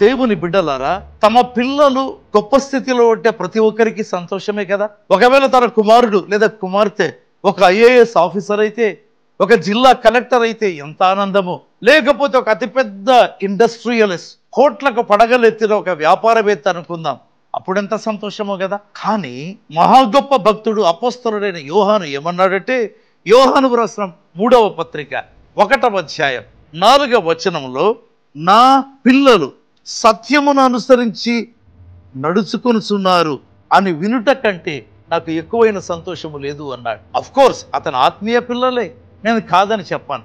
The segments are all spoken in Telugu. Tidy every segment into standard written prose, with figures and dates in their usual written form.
దేవుని బిడ్డలారా, తమ పిల్లలు గొప్ప స్థితిలో ఉంటే ప్రతి ఒక్కరికి సంతోషమే కదా. ఒకవేళ తన కుమారుడు లేదా కుమార్తె ఒక ఐఏఎస్ ఆఫీసర్ అయితే, ఒక జిల్లా కలెక్టర్ అయితే ఎంత ఆనందము. లేకపోతే ఒక అతిపెద్ద ఇండస్ట్రియలిస్ట్, కోట్లకు పడగలెత్తిన ఒక వ్యాపారవేత్త అనుకుందాం, అప్పుడెంత సంతోషమో కదా. కానీ మహా గొప్ప భక్తుడు అపోస్తలుడైన యోహాను ఏమన్నాడంటే, యోహాను రాసిన 3వ పత్రిక 1వ అధ్యాయం 4వ వచనంలో, నా పిల్లలు సత్యమును అనుసరించి నడుచుకొనుచున్నారు అని వినుట కంటే నాకు ఎక్కువైన సంతోషము లేదు అన్నాడు. అఫ్కోర్స్ అతని ఆత్మీయ పిల్లలే, నేను కాదని చెప్పాను.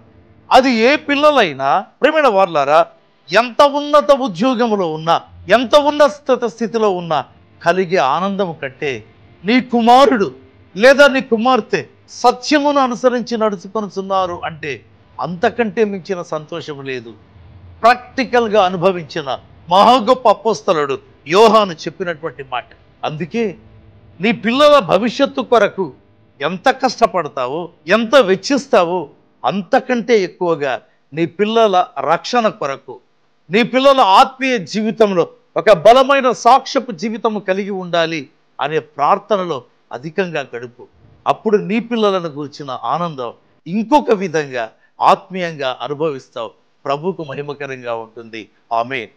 అది ఏ పిల్లలైనా ప్రియమైన వారులారా, ఎంత ఉన్నత ఉద్యోగంలో ఉన్నా, ఎంత ఉన్నత స్థితిలో ఉన్నా కలిగే ఆనందము కంటే నీ కుమారుడు లేదా నీ కుమార్తె సత్యమును అనుసరించి నడుచుకొనుచున్నారు అంటే అంతకంటే మించిన సంతోషము లేదు. ప్రాక్టికల్గా అనుభవించిన మహా గొప్ప అపోస్తలుడు యోహాను చెప్పినటువంటి మాట. అందుకే నీ పిల్లల భవిష్యత్తు కొరకు ఎంత కష్టపడతావో, ఎంత వెచ్చిస్తావో, అంతకంటే ఎక్కువగా నీ పిల్లల రక్షణ కొరకు, నీ పిల్లల ఆత్మీయ జీవితంలో ఒక బలమైన సాక్ష్యపు జీవితము కలిగి ఉండాలి అనే ప్రార్థనలో అధికంగా గడుపు. అప్పుడు నీ పిల్లలను గురించిన ఆనందం ఇంకొక విధంగా ఆత్మీయంగా అనుభవిస్తావు. ప్రభువుకు మహిమకరంగా ఉంటుంది. ఆమేన్.